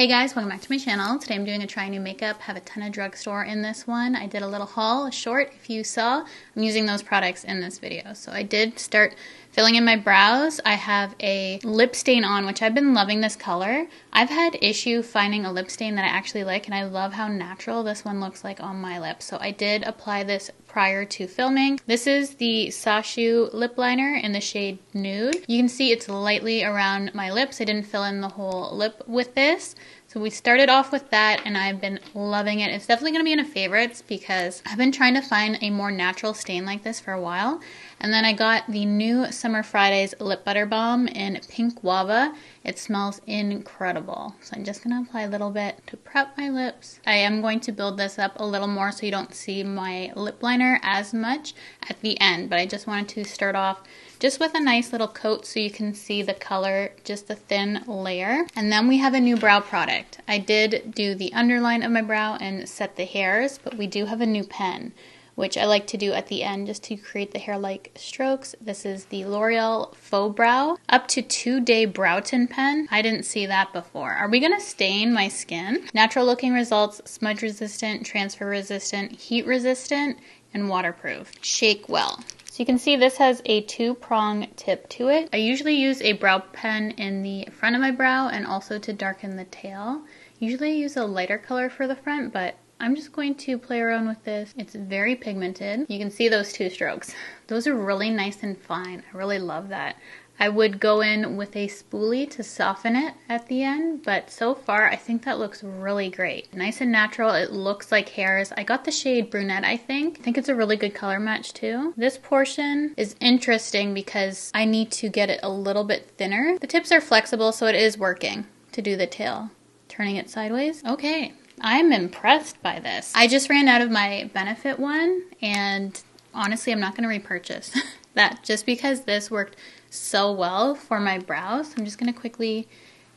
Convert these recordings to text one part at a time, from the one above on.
Hey guys, welcome back to my channel. Today I'm doing a try new makeup. Have a ton of drugstore in this one. I did a little haul, a short if you saw. I'm using those products in this video. So I did start filling in my brows. I have a lip stain on, which I've been loving this color. I've had issue finding a lip stain that I actually like, and I love how natural this one looks like on my lips. So I did apply this prior to filming. This is the Sashu lip liner in the shade Nude. You can see it's lightly around my lips. I didn't fill in the whole lip with this. So we started off with that and I've been loving it. It's definitely going to be in a favorites because I've been trying to find a more natural stain like this for a while. And then I got the new Summer Fridays Lip Butter Balm in Pink Guava. It smells incredible. So I'm just going to apply a little bit to prep my lips. I am going to build this up a little more so you don't see my lip liner as much at the end. But I just wanted to start off just with a nice little coat so you can see the color, just a thin layer. And then we have a new brow product. I did do the underline of my brow and set the hairs, but we do have a new pen, which I like to do at the end just to create the hair-like strokes. This is the L'Oreal Faux Brow Up to 2-Day Brow Tint Pen. I didn't see that before. Are we gonna stain my skin? Natural looking results, smudge resistant, transfer resistant, heat resistant, and waterproof. Shake well. So you can see this has a 2-prong tip to it. I usually use a brow pen in the front of my brow and also to darken the tail. Usually I use a lighter color for the front, but I'm just going to play around with this. It's very pigmented. You can see those 2 strokes. Those are really nice and fine. I really love that. I would go in with a spoolie to soften it at the end, but so far I think that looks really great. Nice and natural. It looks like hairs. I got the shade Brunette, I think. I think it's a really good color match too. This portion is interesting because I need to get it a little bit thinner. The tips are flexible, so it is working to do the tail. Turning it sideways. Okay. I'm impressed by this. I just ran out of my Benefit one, and honestly, I'm not going to repurchase that just because this worked so well for my brows. I'm just going to quickly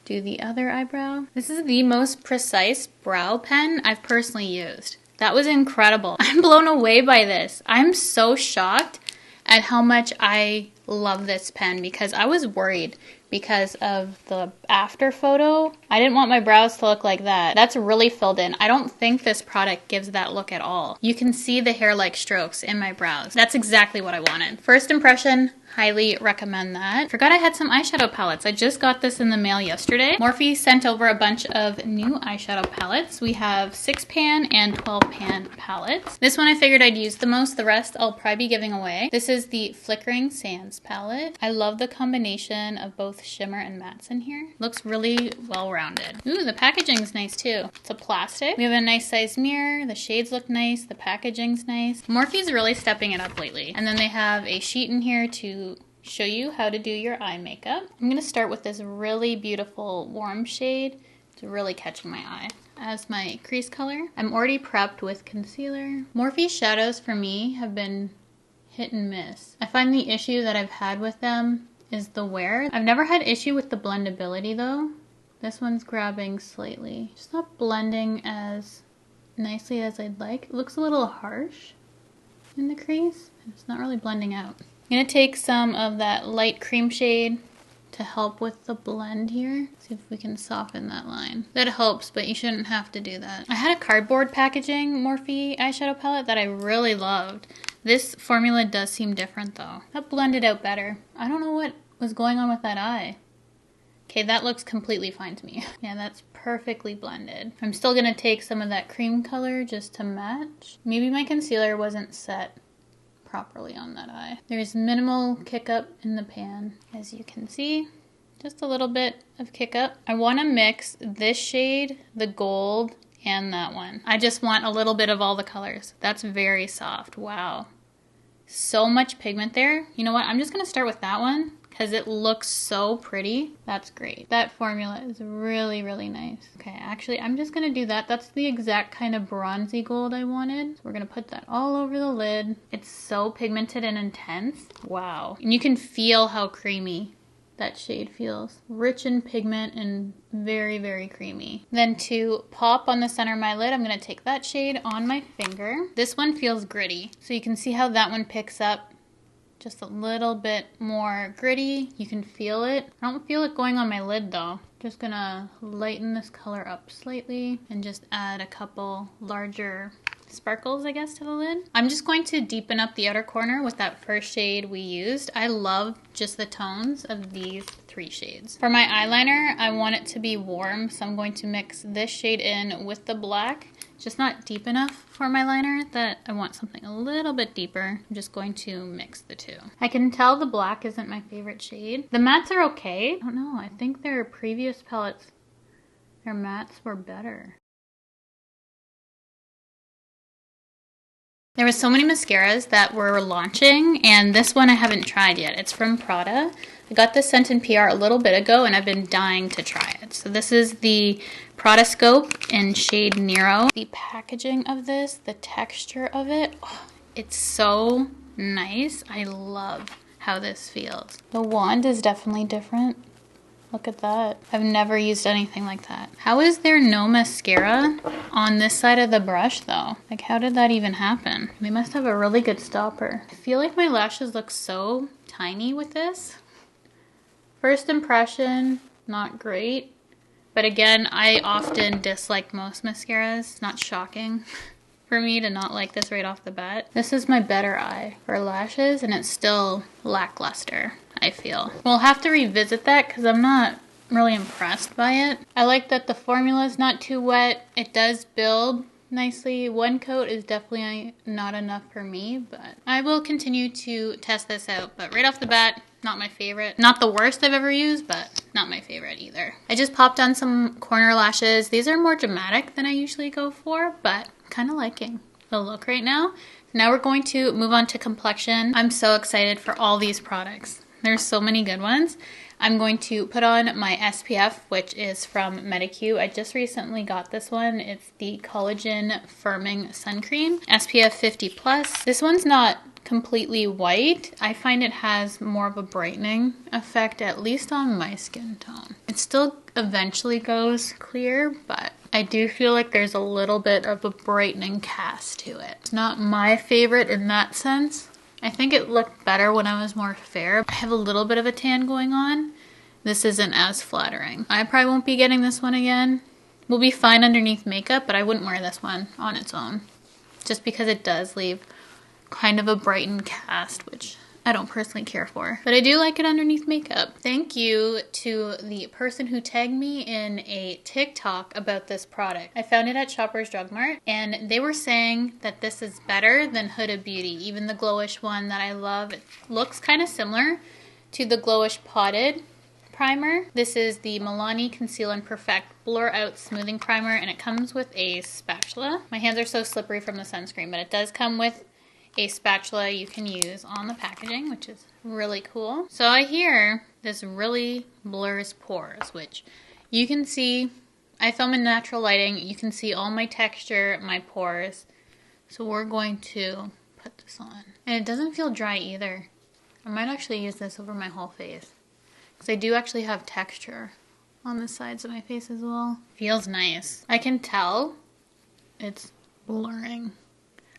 do the other eyebrow. This is the most precise brow pen I've personally used. That was incredible. I'm blown away by this. I'm so shocked at how much I love this pen because I was worried because of the after photo. I didn't want my brows to look like that. That's really filled in. I don't think this product gives that look at all. You can see the hair-like strokes in my brows. That's exactly what I wanted. First impression, highly recommend that. Forgot I had some eyeshadow palettes. I just got this in the mail yesterday. Morphe sent over a bunch of new eyeshadow palettes. We have 6-pan and 12-pan palettes. This one I figured I'd use the most. The rest I'll probably be giving away. This is the Flickering Sands palette. I love the combination of both shimmer and mattes in here. Looks really well-rounded. Ooh, the packaging's nice too. It's a plastic. We have a nice sized mirror. The shades look nice. The packaging's nice. Morphe's really stepping it up lately. And then they have a sheet in here to show you how to do your eye makeup. I'm going to start with this really beautiful warm shade. It's really catching my eye as my crease color. I'm already prepped with concealer. Morphe shadows for me have been hit and miss. I find the issue that I've had with them is the wear. I've never had issue with the blendability though. This one's grabbing slightly. Just not blending as nicely as I'd like. It looks a little harsh in the crease. It's not really blending out. I'm going to take some of that light cream shade to help with the blend here. See if we can soften that line. That helps, but you shouldn't have to do that. I had a cardboard packaging Morphe eyeshadow palette that I really loved. This formula does seem different though. That blended out better. I don't know what was going on with that eye. Okay, that looks completely fine to me. Yeah, that's perfectly blended. I'm still going to take some of that cream color just to match. Maybe my concealer wasn't set properly on that eye. There's minimal kick up in the pan, as you can see. Just a little bit of kick up. I want to mix this shade, the gold, and that one. I just want a little bit of all the colors. That's very soft. Wow. So much pigment there. You know what? I'm just going to start with that one because it looks so pretty. That's great. That formula is really, really nice. Okay, actually, I'm just gonna do that. That's the exact kind of bronzy gold I wanted. So we're gonna put that all over the lid. It's so pigmented and intense. Wow. And you can feel how creamy that shade feels. Rich in pigment and very, very creamy. Then to pop on the center of my lid, I'm gonna take that shade on my finger. This one feels gritty. So you can see how that one picks up just a little bit more gritty. You can feel it. I don't feel it going on my lid though. Just gonna lighten this color up slightly and just add a couple larger sparkles, I guess, to the lid. I'm just going to deepen up the outer corner with that first shade we used. I love just the tones of these 3 shades. For my eyeliner, I want it to be warm, so I'm going to mix this shade in with the black. Just not deep enough for my liner, that I want something a little bit deeper. I'm just going to mix the 2. I can tell the black isn't my favorite shade. The mattes are okay. I don't know, I think their previous palettes, their mattes were better. There were so many mascaras that were launching, and this one I haven't tried yet. It's from Prada. I got this sent in PR a little bit ago, and I've been dying to try it. So this is the Prada Scope in shade Nero. The packaging of this, the texture of it, oh, it's so nice. I love how this feels. The wand is definitely different. Look at that. I've never used anything like that. How is there no mascara on this side of the brush though? Like, how did that even happen? They must have a really good stopper. I feel like my lashes look so tiny with this. First impression, not great. But again, I often dislike most mascaras. It's not shocking for me to not like this right off the bat. This is my better eye for lashes, and it's still lackluster, I feel. We'll have to revisit that because I'm not really impressed by it. I like that the formula is not too wet. It does build nicely. One coat is definitely not enough for me, but I will continue to test this out. But right off the bat, not my favorite. Not the worst I've ever used, but not my favorite either. I just popped on some corner lashes. These are more dramatic than I usually go for, but I'm kind of liking the look right now. Now we're going to move on to Complexion. I'm so excited for all these products. There's so many good ones. I'm going to put on my SPF, which is from Medicube. I just recently got this one. It's the Collagen Firming Sun Cream, SPF 50+. This one's not completely white. I find it has more of a brightening effect, at least on my skin tone. It still eventually goes clear, but I do feel like there's a little bit of a brightening cast to it. It's not my favorite in that sense. I think it looked better when I was more fair. I have a little bit of a tan going on. This isn't as flattering. I probably won't be getting this one again. Will be fine underneath makeup, but I wouldn't wear this one on its own. Just because it does leave kind of a brightened cast, which I don't personally care for. But I do like it underneath makeup. Thank you to the person who tagged me in a TikTok about this product. I found it at Shoppers Drug Mart, and they were saying that this is better than Huda Beauty, even the Glowish one that I love. It looks kind of similar to the Glowish Potted primer. This is the Milani Conceal and Perfect Blur Out Smoothing Primer, and it comes with a spatula. My hands are so slippery from the sunscreen, but it does come with a spatula you can use on the packaging, which is really cool. So I hear this really blurs pores, which you can see. I film in natural lighting. You can see all my texture, my pores. So we're going to put this on. And it doesn't feel dry either. I might actually use this over my whole face, because I do actually have texture on the sides of my face as well. Feels nice. I can tell it's blurring.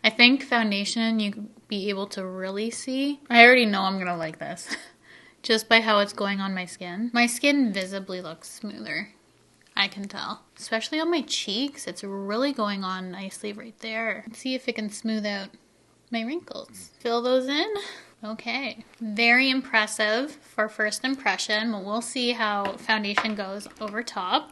I think foundation you'd be able to really see. I already know I'm gonna like this just by how it's going on my skin. My skin visibly looks smoother. I can tell. Especially on my cheeks. It's really going on nicely right there. Let's see if it can smooth out my wrinkles. Fill those in. Okay. Very impressive for first impression. But we'll see how foundation goes over top.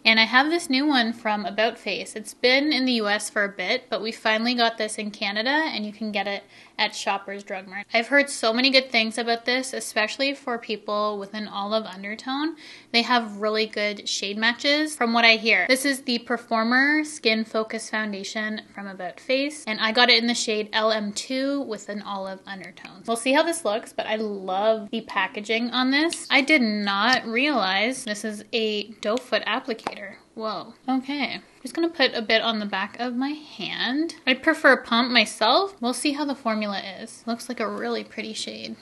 And I have this new one from About Face. It's been in the US for a bit, but we finally got this in Canada, and you can get it at Shoppers Drug Mart. I've heard so many good things about this, especially for people with an olive undertone. They have really good shade matches from what I hear. This is the Performer Skin Focus Foundation from About Face, and I got it in the shade LM2 with an olive undertone. We'll see how this looks, but I love the packaging on this. I did not realize this is a doe foot applicator. Whoa. Okay. I'm just gonna put a bit on the back of my hand. I prefer pump myself. We'll see how the formula is. Looks like a really pretty shade.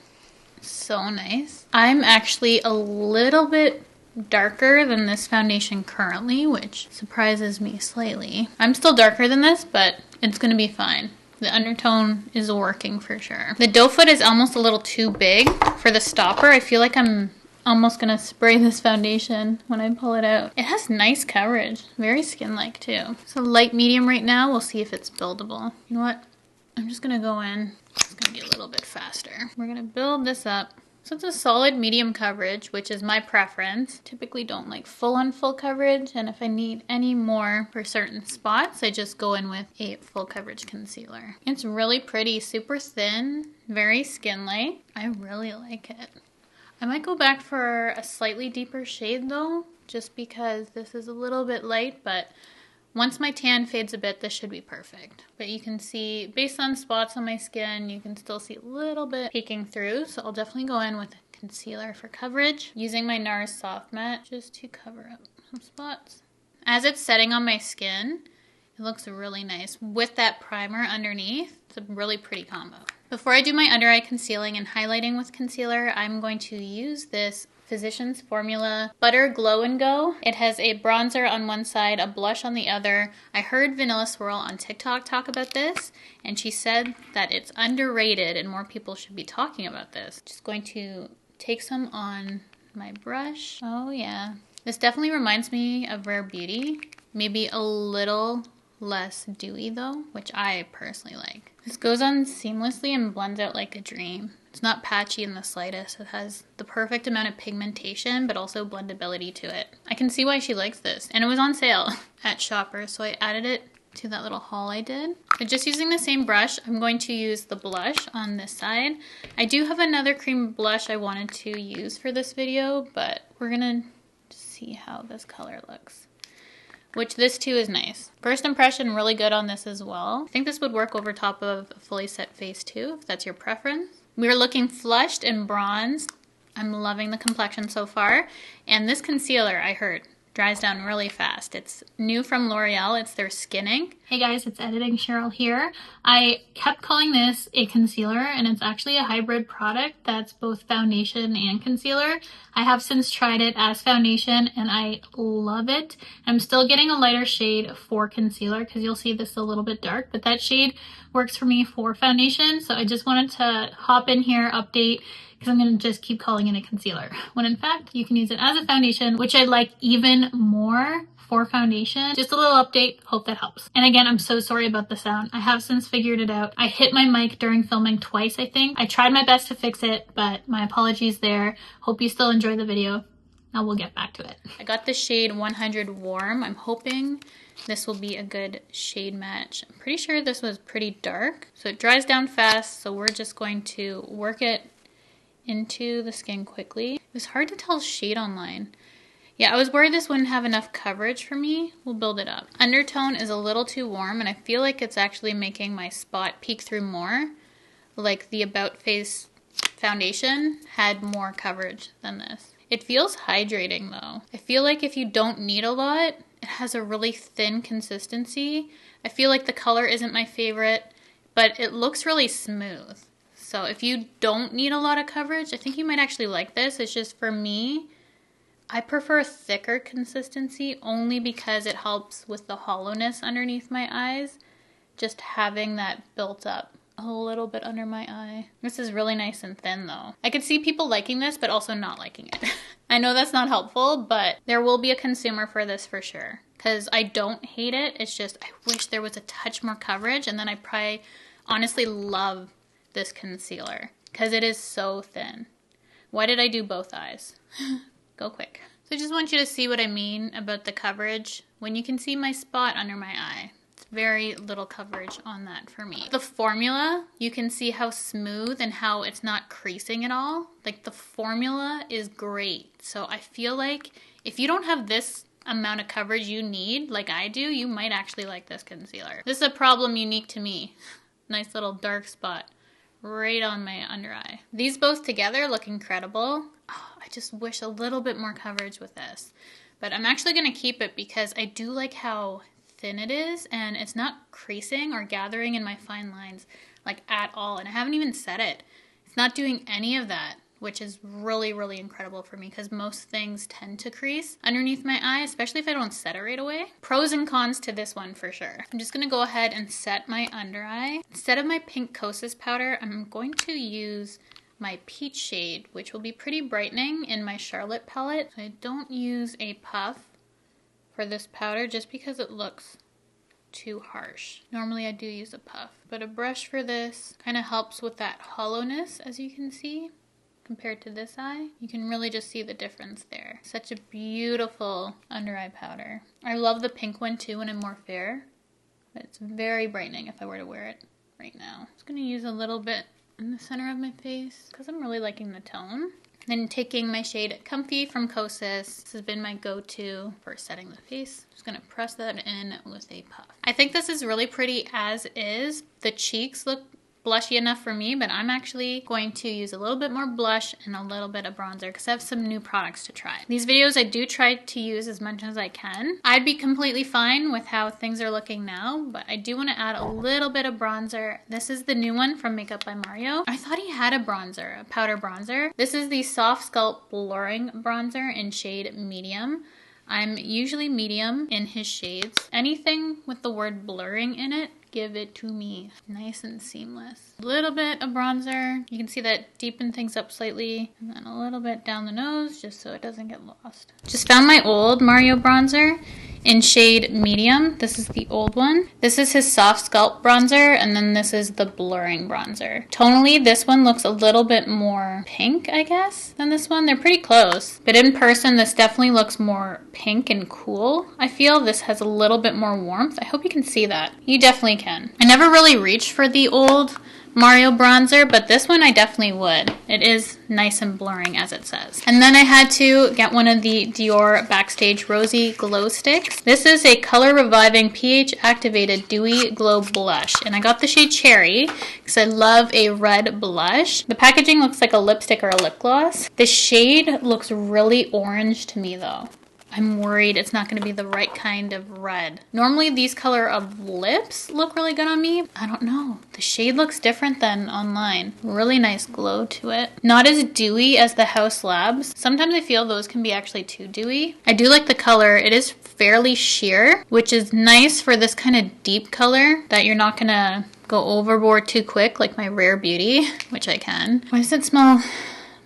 So nice. I'm actually a little bit darker than this foundation currently, which surprises me slightly. I'm still darker than this, but it's gonna be fine. The undertone is working for sure. The doe foot is almost a little too big for the stopper. I feel like I'm almost gonna spray this foundation when I pull it out. It has nice coverage, very skin-like too. So light medium right now, we'll see if it's buildable. You know what? I'm just gonna go in. It's gonna be a little bit faster. We're gonna build this up. So it's a solid medium coverage, which is my preference. Typically don't like full on full coverage, and if I need any more for certain spots, I just go in with a full coverage concealer. It's really pretty, super thin, very skin-like. I really like it. I might go back for a slightly deeper shade though, just because this is a little bit light, but once my tan fades a bit, this should be perfect. But you can see, based on spots on my skin, you can still see a little bit peeking through, so I'll definitely go in with a concealer for coverage, using my NARS Soft Matte just to cover up some spots. As it's setting on my skin, it looks really nice. With that primer underneath, it's a really pretty combo. Before I do my under eye concealing and highlighting with concealer, I'm going to use this Physicians Formula Butter Glow and Go. It has a bronzer on one side, a blush on the other. I heard Vanilla Swirl on TikTok talk about this, and she said that it's underrated and more people should be talking about this. Just going to take some on my brush. Oh yeah. This definitely reminds me of Rare Beauty. Maybe a little less dewy though, which I personally like. This goes on seamlessly and blends out like a dream. It's not patchy in the slightest. It has the perfect amount of pigmentation, but also blendability to it. I can see why she likes this. And it was on sale at Shoppers, so I added it to that little haul I did. But just using the same brush, I'm going to use the blush on this side. I do have another cream blush I wanted to use for this video, but we're gonna see how this color looks. Which this too is nice. First impression, really good on this as well. I think this would work over top of a fully set face too, if that's your preference. We're looking flushed and bronzed. I'm loving the complexion so far. And this concealer, I heard, dries down really fast. It's new from L'Oreal. It's their Skin Ink. Hey guys, it's Editing Cheryl here. I kept calling this a concealer, and it's actually a hybrid product that's both foundation and concealer. I have since tried it as foundation and I love it. I'm still getting a lighter shade for concealer because you'll see this is a little bit dark, but that shade works for me for foundation. So I just wanted to hop in here, update, because I'm going to just keep calling it a concealer, when in fact you can use it as a foundation, which I like even more for foundation. Just a little update, hope that helps. And again, I'm so sorry about the sound. I have since figured it out. I hit my mic during filming twice, I think. I tried my best to fix it, but my apologies there. Hope you still enjoy the video. Now we'll get back to it. I got the shade 100 Warm. I'm hoping this will be a good shade match. I'm pretty sure this was pretty dark, so it dries down fast, so we're just going to work it into the skin quickly. It was hard to tell shade online. Yeah, I was worried this wouldn't have enough coverage for me. We'll build it up. Undertone is a little too warm, and I feel like it's actually making my spot peek through more. Like the About Face foundation had more coverage than this. It feels hydrating though. I feel like if you don't need a lot, it has a really thin consistency. I feel like the color isn't my favorite, but it looks really smooth. So if you don't need a lot of coverage, I think you might actually like this. It's just for me, I prefer thicker consistency only because it helps with the hollowness underneath my eyes. Just having that built up a little bit under my eye. This is really nice and thin though. I could see people liking this, but also not liking it. I know that's not helpful, but there will be a consumer for this for sure. Because I don't hate it, it's just I wish there was a touch more coverage, and then I probably honestly love this concealer because it is so thin. Why did I do both eyes? Go quick. So I just want you to see what I mean about the coverage. When you can see my spot under my eye, it's very little coverage on that for me. The formula, you can see how smooth and how it's not creasing at all. Like the formula is great. So I feel like if you don't have this amount of coverage you need, like I do, you might actually like this concealer. This is a problem unique to me. Nice little dark spot right on my under eye. These both together look incredible. Oh, I just wish a little bit more coverage with this. But I'm actually going to keep it because I do like how thin it is and it's not creasing or gathering in my fine lines like at all. And I haven't even set it. It's not doing any of that, which is really, really incredible for me because most things tend to crease underneath my eye, especially if I don't set it right away. Pros and cons to this one for sure. I'm just gonna go ahead and set my under eye. Instead of my pink Kosas powder, I'm going to use my peach shade, which will be pretty brightening in my Charlotte palette. So I don't use a puff for this powder just because it looks too harsh. Normally I do use a puff, but a brush for this kind of helps with that hollowness, as you can see. Compared to this eye, you can really just see the difference there. Such a beautiful under eye powder. I love the pink one too when I'm more fair, but it's very brightening if I were to wear it right now. I'm just gonna use a little bit in the center of my face because I'm really liking the tone. Then taking my shade Comfy from Kosas. This has been my go-to for setting the face. Just gonna press that in with a puff. I think this is really pretty as is. The cheeks look blushy enough for me, but I'm actually going to use a little bit more blush and a little bit of bronzer because I have some new products to try. These videos I do try to use as much as I can. I'd be completely fine with how things are looking now, but I do want to add a little bit of bronzer. This is the new one from Makeup by Mario. I thought he had a bronzer, a powder bronzer. This is the Soft Sculpt Blurring Bronzer in shade Medium. I'm usually medium in his shades. Anything with the word blurring in it, give it to me. Nice and seamless. A little bit of bronzer. You can see that deepen things up slightly. And then a little bit down the nose just so it doesn't get lost. Just found my old Mario bronzer in shade Medium. This is the old one. This is his Soft Sculpt bronzer, and then this is the blurring bronzer. Tonally, this one looks a little bit more pink, I guess, than this one. They're pretty close, but in person, this definitely looks more pink and cool. I feel this has a little bit more warmth. I hope you can see that. You definitely can. I never really reached for the old Mario bronzer, but this one I definitely would. It is nice and blurring, as it says. And then I had to get one of the Dior Backstage Rosy Glow Sticks. This is a color reviving pH activated dewy glow blush, and I got the shade Cherry because I love a red blush. The packaging looks like a lipstick or a lip gloss. The shade looks really orange to me though. I'm worried it's not going to be the right kind of red. Normally these color of lips look really good on me. I don't know. The shade looks different than online. Really nice glow to it. Not as dewy as the House Labs. Sometimes I feel those can be actually too dewy. I do like the color. It is fairly sheer, which is nice for this kind of deep color that you're not going to go overboard too quick like my Rare Beauty, which I can. Why does it smell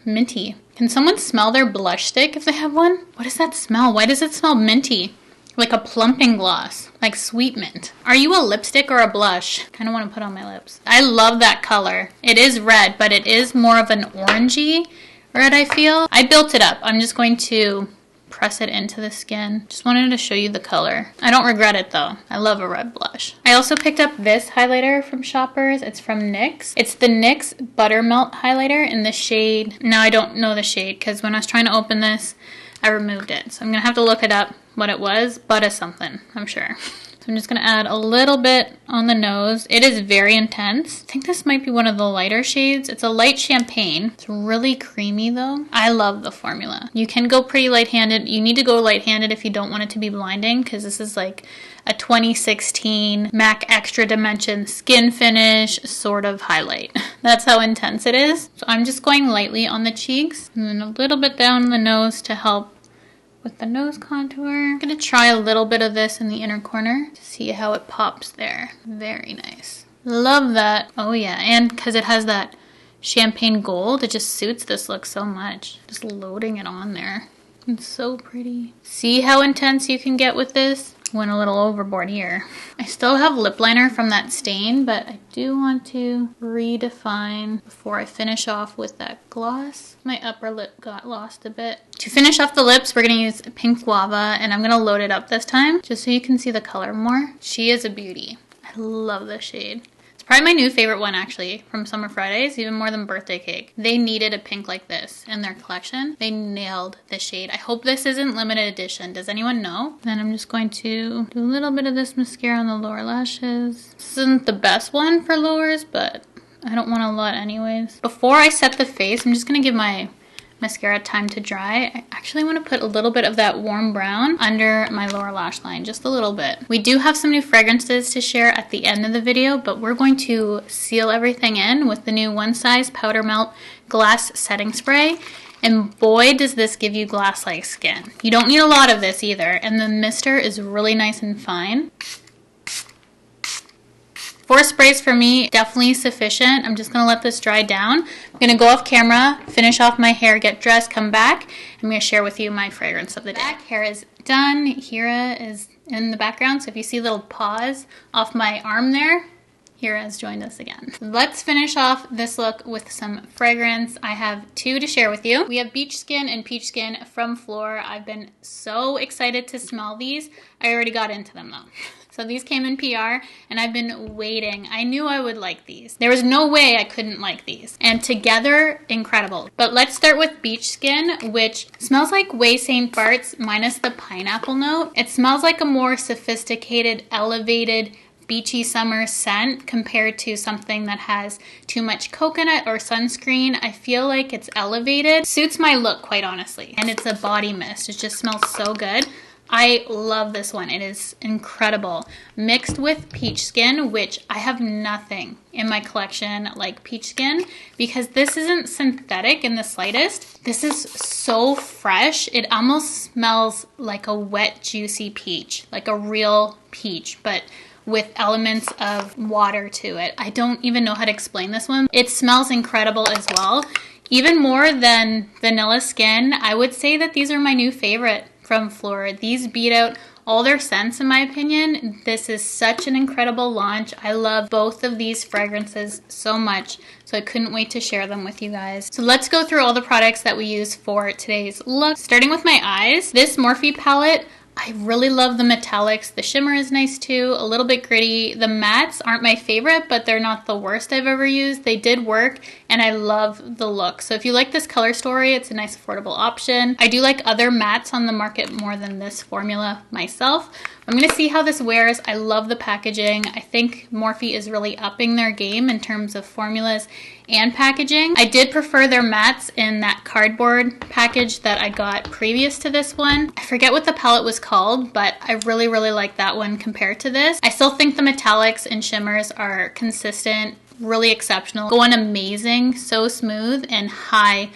minty? Can someone smell their blush stick if they have one? What does that smell? Why does it smell minty? Like a plumping gloss, like sweet mint. Are you a lipstick or a blush? Kind of want to put on my lips. I love that color. It is red, but it is more of an orangey red, I feel. I built it up. I'm just going to press it into the skin. Just wanted to show you the color. I don't regret it though. I love a red blush. I also picked up this highlighter from Shoppers. It's from NYX. It's the NYX Buttermelt highlighter in the shade. Now I don't know the shade because when I was trying to open this, I removed it. So I'm gonna have to look it up what it was. Butter something, I'm sure. So I'm just gonna add a little bit on the nose. It is very intense. I think this might be one of the lighter shades. It's a light champagne. It's really creamy though. I love the formula. You can go pretty light-handed. You need to go light-handed if you don't want it to be blinding because this is like a 2016 MAC Extra Dimension skin finish sort of highlight. That's how intense it is. So I'm just going lightly on the cheeks and then a little bit down the nose to help with the nose contour. I'm gonna try a little bit of this in the inner corner to see how it pops there. Very nice. Love that. Oh yeah, and because it has that champagne gold, it just suits this look so much. Just loading it on there. It's so pretty. See how intense you can get with this? Went a little overboard here. I still have lip liner from that stain, but I do want to redefine before I finish off with that gloss. My upper lip got lost a bit. To finish off the lips, we're gonna use Pink Guava, and I'm gonna load it up this time just so you can see the color more. She is a beauty. I love this shade. Probably my new favorite one actually from Summer Fridays, even more than Birthday Cake. They needed a pink like this in their collection. They nailed the shade. I hope this isn't limited edition. Does anyone know? Then I'm just going to do a little bit of this mascara on the lower lashes. This isn't the best one for lowers, but I don't want a lot anyways. Before I set the face, I'm just gonna give my mascara time to dry. I actually want to put a little bit of that warm brown under my lower lash line, just a little bit. We do have some new fragrances to share at the end of the video, but we're going to seal everything in with the new One Size Powder Melt Glass Setting Spray. And boy, does this give you glass-like skin. You don't need a lot of this either, and the mister is really nice and fine. 4 sprays for me, definitely sufficient. I'm just going to let this dry down. I'm going to go off camera, finish off my hair, get dressed, come back. I'm going to share with you my fragrance of the day. Back hair is done. Hira is in the background, so if you see little paws off my arm there, Hira has joined us again. Let's finish off this look with some fragrance. I have 2 to share with you. We have Beach Skin and Peach Skin from Fleur. I've been so excited to smell these. I already got into them though. So these came in PR and I've been waiting. I knew I would like these. There was no way I couldn't like these. And together, incredible. But let's start with Beach Skin, which smells like Way St. Bart's minus the pineapple note. It smells like a more sophisticated, elevated, beachy summer scent compared to something that has too much coconut or sunscreen. I feel like it's elevated. Suits my look, quite honestly. And it's a body mist. It just smells so good. I love this one. It is incredible. Mixed with Peach Skin, which I have nothing in my collection like Peach Skin because this isn't synthetic in the slightest. This is so fresh. It almost smells like a wet, juicy peach, like a real peach, but with elements of water to it. I don't even know how to explain this one. It smells incredible as well. Even more than Vanilla Skin, I would say that these are my new favorite from Fleur. These beat out all their scents in my opinion. This is such an incredible launch. I love both of these fragrances so much, so I couldn't wait to share them with you guys. So let's go through all the products that we use for today's look. Starting with my eyes, this Morphe palette, I really love the metallics. The shimmer is nice too, a little bit gritty. The mattes aren't my favorite, but they're not the worst I've ever used. They did work, and I love the look. So if you like this color story, it's a nice affordable option. I do like other mattes on the market more than this formula myself. I'm gonna see how this wears. I love the packaging. I think Morphe is really upping their game in terms of formulas and packaging. I did prefer their mattes in that cardboard package that I got previous to this one. I forget what the palette was called, but I really, really like that one compared to this. I still think the metallics and shimmers are consistent, really exceptional, going amazing, so smooth, and high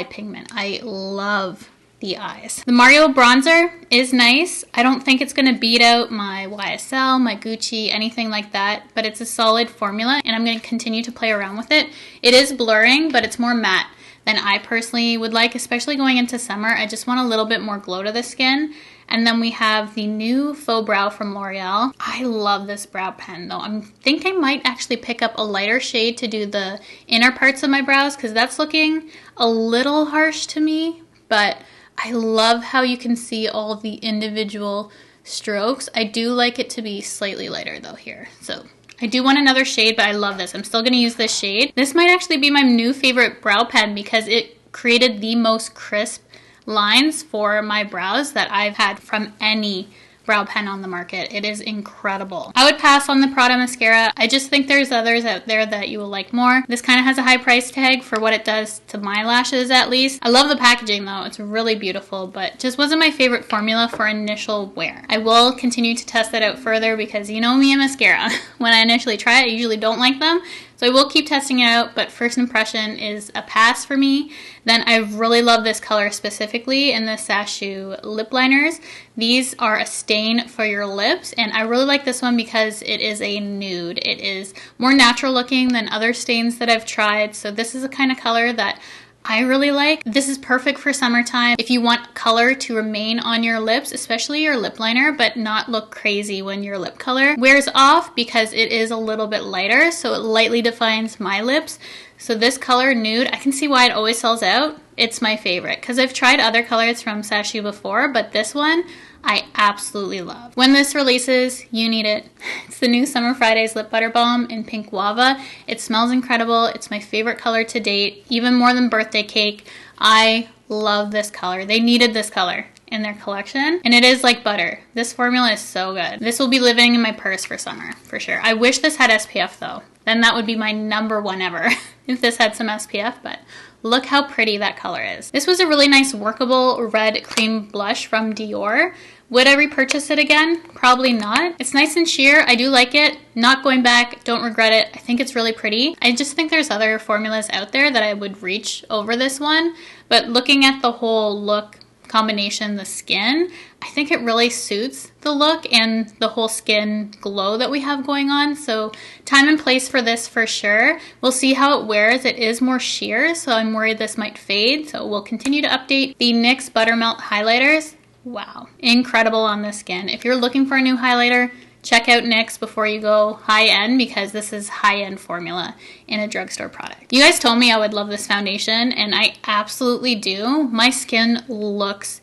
pigment. I love the eyes. The Mario bronzer is nice. I don't think it's gonna beat out my YSL, my Gucci, anything like that, but it's a solid formula and I'm gonna continue to play around with it. It is blurring, but it's more matte than I personally would like, especially going into summer. I just want a little bit more glow to the skin. And then we have the new Faux Brow from L'Oreal. I love this brow pen though. I think I might actually pick up a lighter shade to do the inner parts of my brows because that's looking a little harsh to me, but I love how you can see all the individual strokes. I do like it to be slightly lighter though here. So I do want another shade, but I love this. I'm still gonna use this shade. This might actually be my new favorite brow pen because it created the most crisp lines for my brows that I've had from any brow pen on the market. It is incredible. I would pass on the Prada mascara. I just think there's others out there that you will like more. This kind of has a high price tag for what it does to my lashes at least. I love the packaging though. It's really beautiful, but just wasn't my favorite formula for initial wear. I will continue to test that out further because you know me and mascara. When I initially try it, I usually don't like them. So I will keep testing it out, but first impression is a pass for me. Then I really love this color specifically in the Sashu lip liners. These are a stain for your lips, and I really like this one because it is a nude. It is more natural looking than other stains that I've tried, so this is a kind of color that I really like. This is perfect for summertime if you want color to remain on your lips, especially your lip liner, but not look crazy when your lip color wears off because it is a little bit lighter, so it lightly defines my lips. So this color, nude, I can see why it always sells out. It's my favorite because I've tried other colors from Sashu before, but this one I absolutely love. When this releases, you need it. It's the new Summer Fridays Lip Butter Balm in Pink Guava. It smells incredible. It's my favorite color to date, even more than Birthday Cake. I love this color. They needed this color in their collection, and it is like butter. This formula is so good. This will be living in my purse for summer, for sure. I wish this had SPF though. Then that would be my #1 ever if this had some SPF, but look how pretty that color is. This was a really nice workable red cream blush from Dior. Would I repurchase it again? Probably not. It's nice and sheer. I do like it. Not going back. Don't regret it. I think it's really pretty. I just think there's other formulas out there that I would reach over this one. But looking at the whole look combination, the skin, I think it really suits the look and the whole skin glow that we have going on. So time and place for this for sure. We'll see how it wears. It is more sheer, so I'm worried this might fade. So we'll continue to update. The NYX Buttermelt highlighters. Wow, incredible on the skin. If you're looking for a new highlighter, check out NYX before you go high-end, because this is high-end formula in a drugstore product. You guys told me I would love this foundation, and I absolutely do. My skin looks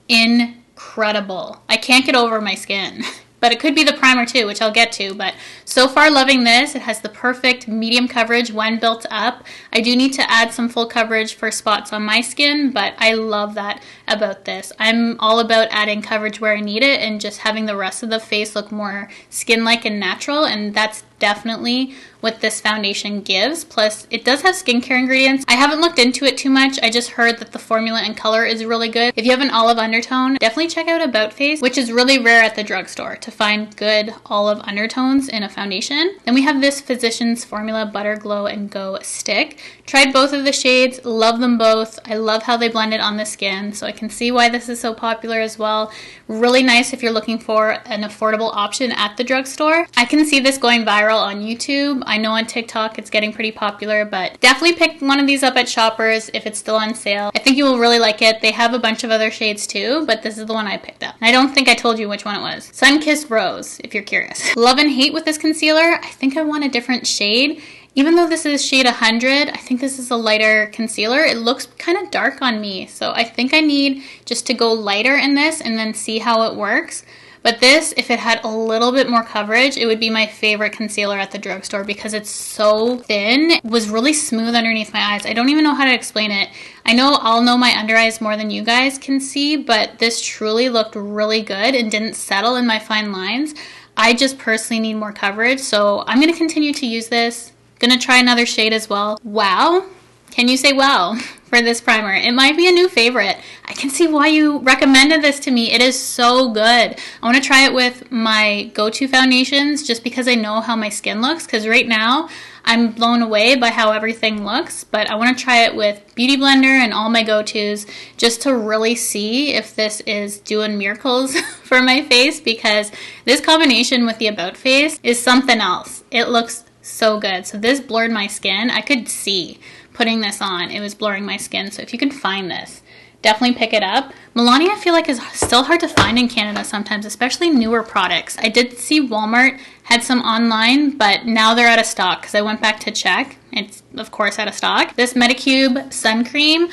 incredible. I can't get over my skin. But it could be the primer too, which I'll get to. But so far, loving this. It has the perfect medium coverage when built up. I do need to add some full coverage for spots on my skin, but I love that about this. I'm all about adding coverage where I need it and just having the rest of the face look more skin-like and natural, and that's definitely what this foundation gives. Plus, it does have skincare ingredients. I haven't looked into it too much. I just heard that the formula and color is really good. If you have an olive undertone, definitely check out About Face, which is really rare at the drugstore to find good olive undertones in a foundation. Then we have this Physicians Formula Butter Glow and Go Stick. Tried both of the shades, love them both. I love how they blended on the skin, so I can see why this is so popular as well. Really nice if you're looking for an affordable option at the drugstore. I can see this going viral on YouTube. I know on TikTok it's getting pretty popular, but definitely pick one of these up at Shoppers if it's still on sale. I think you will really like it. They have a bunch of other shades too, but this is the one I picked up. I don't think I told you which one it was. Sunkissed Rose, if you're curious. Love and hate with this concealer. I think I want a different shade. Even though this is shade 100, I think this is a lighter concealer. It looks kind of dark on me, so I think I need just to go lighter in this and then see how it works. But this, if it had a little bit more coverage, it would be my favorite concealer at the drugstore because it's so thin. It was really smooth underneath my eyes. I don't even know how to explain it. I know I'll know my under eyes more than you guys can see, but this truly looked really good and didn't settle in my fine lines. I just personally need more coverage, so I'm going to continue to use this. Gonna try another shade as well. Wow. Can you say wow for this primer? It might be a new favorite. I can see why you recommended this to me. It is so good. I want to try it with my go-to foundations just because I know how my skin looks, because right now I'm blown away by how everything looks, but I want to try it with Beauty Blender and all my go-tos just to really see if this is doing miracles for my face, because this combination with the About Face is something else. It looks so good. So this blurred my skin. I could see putting this on. It was blurring my skin. So if you can find this, definitely pick it up. Milani, I feel like, is still hard to find in Canada sometimes, especially newer products. I did see Walmart had some online, but now they're out of stock because I went back to check. It's, of course, out of stock. This Medicube sun cream,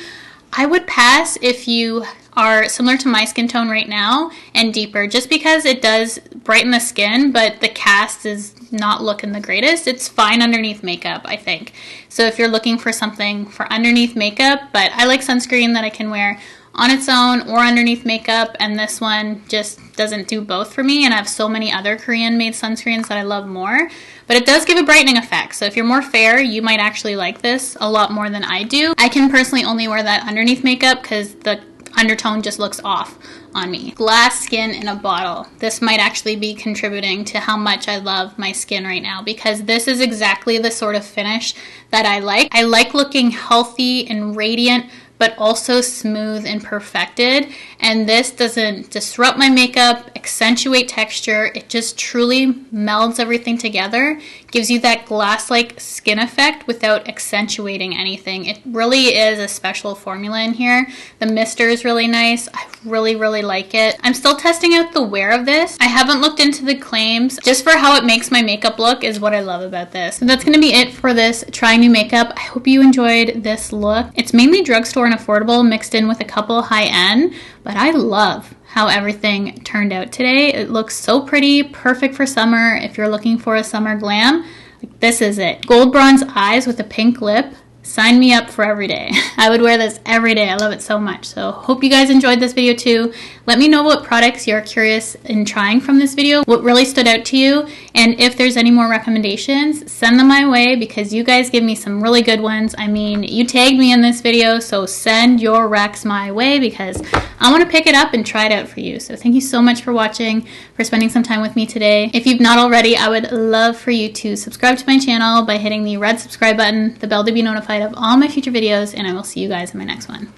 I would pass if you are similar to my skin tone right now and deeper, just because it does brighten the skin, but the cast is not looking the greatest. It's fine underneath makeup, I think. So if you're looking for something for underneath makeup, but I like sunscreen that I can wear on its own or underneath makeup, and this one just doesn't do both for me, and I have so many other Korean made sunscreens that I love more. But it does give a brightening effect, so if you're more fair, you might actually like this a lot more than I do. I can personally only wear that underneath makeup because the undertone just looks off on me. Glass skin in a bottle. This might actually be contributing to how much I love my skin right now, because this is exactly the sort of finish that I like. I like looking healthy and radiant, but also smooth and perfected. And this doesn't disrupt my makeup, accentuate texture. It just truly melds everything together, gives you that glass-like skin effect without accentuating anything. It really is a special formula in here. The mister is really nice. I really, really like it. I'm still testing out the wear of this. I haven't looked into the claims. Just for how it makes my makeup look is what I love about this. So that's gonna be it for this Try New Makeup. I hope you enjoyed this look. It's mainly drugstore and affordable mixed in with a couple high-end, but I love how everything turned out today. It looks so pretty, perfect for summer. If you're looking for a summer glam, like, this is it. Gold bronze eyes with a pink lip. Sign me up for every day. I would wear this every day. I love it so much. So hope you guys enjoyed this video too. Let me know what products you're curious in trying from this video, what really stood out to you, and if there's any more recommendations, send them my way because you guys give me some really good ones. I mean, you tagged me in this video, so send your recs my way because I want to pick it up and try it out for you. So thank you so much for watching, for spending some time with me today. If you've not already, I would love for you to subscribe to my channel by hitting the red subscribe button, the bell to be notified of all my future videos, and I will see you guys in my next one.